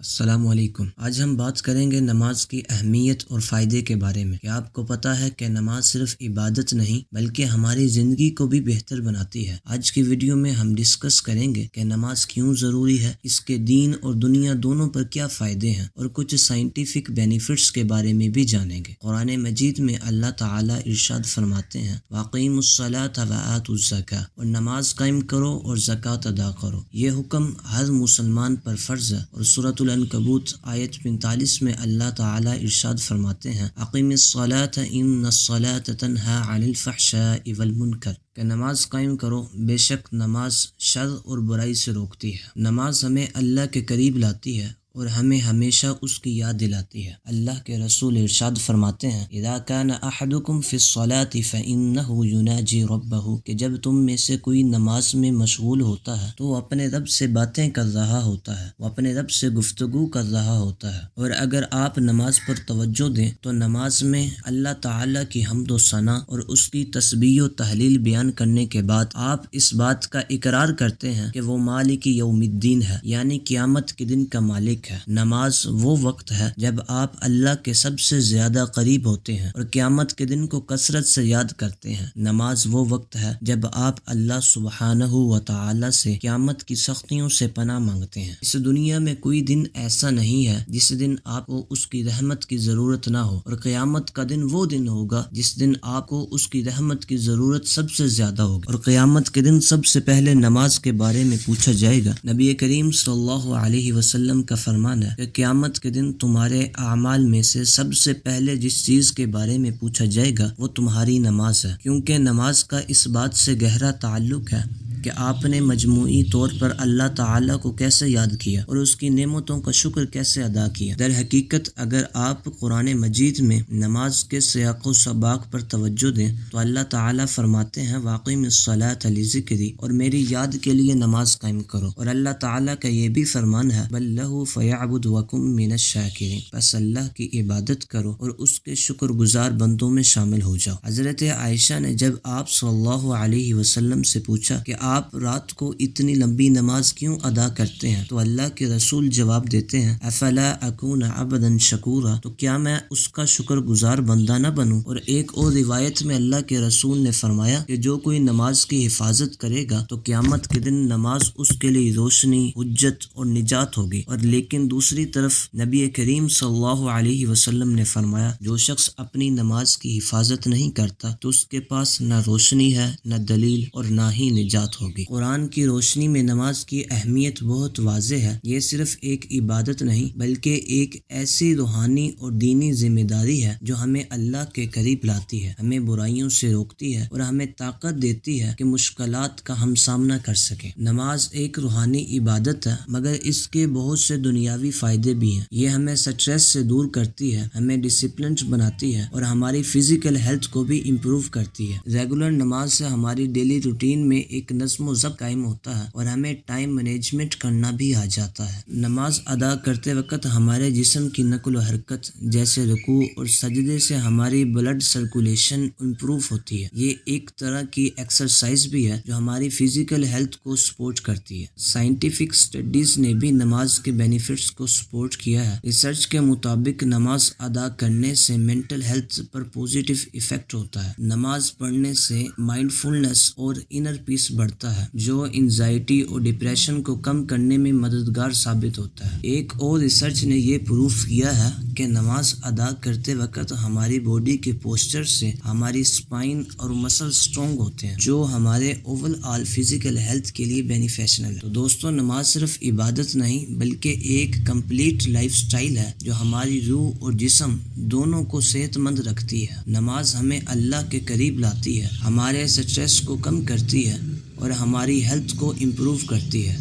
السلام علیکم۔ آج ہم بات کریں گے نماز کی اہمیت اور فائدے کے بارے میں۔ کیا آپ کو پتہ ہے کہ نماز صرف عبادت نہیں بلکہ ہماری زندگی کو بھی بہتر بناتی ہے۔ آج کی ویڈیو میں ہم ڈسکس کریں گے کہ نماز کیوں ضروری ہے، اس کے دین اور دنیا دونوں پر کیا فائدے ہیں، اور کچھ سائنٹیفک بینیفٹس کے بارے میں بھی جانیں گے۔ قرآن مجید میں اللہ تعالیٰ ارشاد فرماتے ہیں، وَأَقِیمُوا الصَّلَاةَ وَآتُوا الزَّکَاۃَ، اور نماز قائم کرو اور زکوٰۃ ادا کرو۔ یہ حکم ہر مسلمان پر فرض ہے، اور سورۃ العنکبوت آیت 45 میں اللہ تعالیٰ ارشاد فرماتے ہیں، اقیم الصلاۃ ان الصلاۃ تنہی عن الفحشاء والمنکر، کہ نماز قائم کرو، بے شک نماز شر اور برائی سے روکتی ہے۔ نماز ہمیں اللہ کے قریب لاتی ہے اور ہمیں ہمیشہ اس کی یاد دلاتی ہے۔ اللہ کے رسول ارشاد فرماتے ہیں، اذا کان احدکم فی الصلاۃ فانہ یناجی ربہ، کہ جب تم میں سے کوئی نماز میں مشغول ہوتا ہے تو وہ اپنے رب سے باتیں کر رہا ہوتا ہے، وہ اپنے رب سے گفتگو کر رہا ہوتا ہے۔ اور اگر آپ نماز پر توجہ دیں تو نماز میں اللہ تعالیٰ کی حمد و ثنا اور اس کی تسبیح و تحلیل بیان کرنے کے بعد آپ اس بات کا اقرار کرتے ہیں کہ وہ مالک یوم الدین ہے، یعنی قیامت کے دن کا مالک ہے۔ نماز وہ وقت ہے جب آپ اللہ کے سب سے زیادہ قریب ہوتے ہیں اور قیامت کے دن کو کثرت سے یاد کرتے ہیں۔ نماز وہ وقت ہے جب آپ اللہ سبحانہ و تعالی سے قیامت کی سختیوں سے پناہ مانگتے ہیں۔ اس دنیا میں کوئی دن ایسا نہیں ہے جس دن آپ کو اس کی رحمت کی ضرورت نہ ہو، اور قیامت کا دن وہ دن ہوگا جس دن آپ کو اس کی رحمت کی ضرورت سب سے زیادہ ہوگی۔ اور قیامت کے دن سب سے پہلے نماز کے بارے میں پوچھا جائے گا۔ نبی کریم صلی اللہ علیہ وسلم کا فرمان ہے کہ قیامت کے دن تمہارے اعمال میں سے سب سے پہلے جس چیز کے بارے میں پوچھا جائے گا وہ تمہاری نماز ہے، کیونکہ نماز کا اس بات سے گہرا تعلق ہے کہ آپ نے مجموعی طور پر اللہ تعالیٰ کو کیسے یاد کیا اور اس کی نعمتوں کا شکر کیسے ادا کیا۔ در حقیقت اگر آپ قرآن مجید میں نماز کے سیاق و سباق پر توجہ دیں تو اللہ تعالیٰ فرماتے ہیں، وَأَقِیمِ الصَّلَاةَ لِذِکْرِی، اور میری یاد کے لیے نماز قائم کرو۔ اور اللہ تعالیٰ کا یہ بھی فرمان ہے، بَل لَہ فَیَعْبُدْ وَکُن مِنَ الشَّاکِرِینَ، بس اللہ کی عبادت کرو اور اس کے شکر گزار بندوں میں شامل ہو جاؤ۔ حضرت عائشہ نے جب آپ صلی اللہ علیہ وسلم سے پوچھا کہ آپ رات کو اتنی لمبی نماز کیوں ادا کرتے ہیں تو اللہ کے رسول جواب دیتے ہیں، افلا اکون عبدا شکورا، تو کیا میں اس کا شکر گزار بندہ نہ بنوں۔ اور ایک اور روایت میں اللہ کے رسول نے فرمایا کہ جو کوئی نماز کی حفاظت کرے گا تو قیامت کے دن نماز اس کے لیے روشنی، حجت اور نجات ہوگی۔ اور لیکن دوسری طرف نبی کریم صلی اللہ علیہ وسلم نے فرمایا، جو شخص اپنی نماز کی حفاظت نہیں کرتا تو اس کے پاس نہ روشنی ہے، نہ دلیل، اور نہ ہی نجات ہوگی۔ قرآن کی روشنی میں نماز کی اہمیت بہت واضح ہے۔ یہ صرف ایک عبادت نہیں بلکہ ایک ایسی روحانی اور دینی ذمہ داری ہے جو ہمیں اللہ کے قریب لاتی ہے، ہمیں برائیوں سے روکتی ہے اور ہمیں طاقت دیتی ہے کہ مشکلات کا ہم سامنا کر سکیں۔ نماز ایک روحانی عبادت ہے مگر اس کے بہت سے دنیاوی فائدے بھی ہیں۔ یہ ہمیں سٹریس سے دور کرتی ہے، ہمیں ڈسپلنڈ بناتی ہے اور ہماری فزیکل ہیلتھ کو بھی امپروو کرتی ہے۔ ریگولر نماز سے ہماری ڈیلی روٹین میں ایک نظم و ضبط قائم ہوتا ہے اور ہمیں ٹائم مینجمنٹ کرنا بھی آ جاتا ہے۔ نماز ادا کرتے وقت ہمارے جسم کی نقل و حرکت جیسے رکوع اور سجدے سے ہماری بلڈ سرکولیشن امپروو ہوتی ہے۔ یہ ایک طرح کی ایکسرسائز بھی ہے جو ہماری فزیکل ہیلتھ کو سپورٹ کرتی ہے۔ سائنٹیفک اسٹڈیز نے بھی نماز کے بینیفٹس کو سپورٹ کیا ہے۔ ریسرچ کے مطابق نماز ادا کرنے سے مینٹل ہیلتھ پر پازیٹیو ایفیکٹ ہوتا ہے۔ نماز پڑھنے سے مائنڈ فلنس اور انر پیس بڑھتا ہے جو انزائٹی اور ڈپریشن کو کم کرنے میں مددگار ثابت ہوتا ہے۔ ایک اور ریسرچ نے یہ پروف کیا ہے کہ نماز ادا کرتے وقت ہماری باڈی کے پوسچر سے ہماری اسپائن اور مسل سٹرونگ ہوتے ہیں جو ہمارے اوور آل فزیکل ہیلتھ کے لیے بینیفیشنل ہے۔ تو دوستو، نماز صرف عبادت نہیں بلکہ ایک کمپلیٹ لائف سٹائل ہے جو ہماری روح اور جسم دونوں کو صحت مند رکھتی ہے۔ نماز ہمیں اللہ کے قریب لاتی ہے، ہمارے سٹریس کو کم کرتی ہے اور ہماری ہیلتھ کو امپروو کرتی ہے۔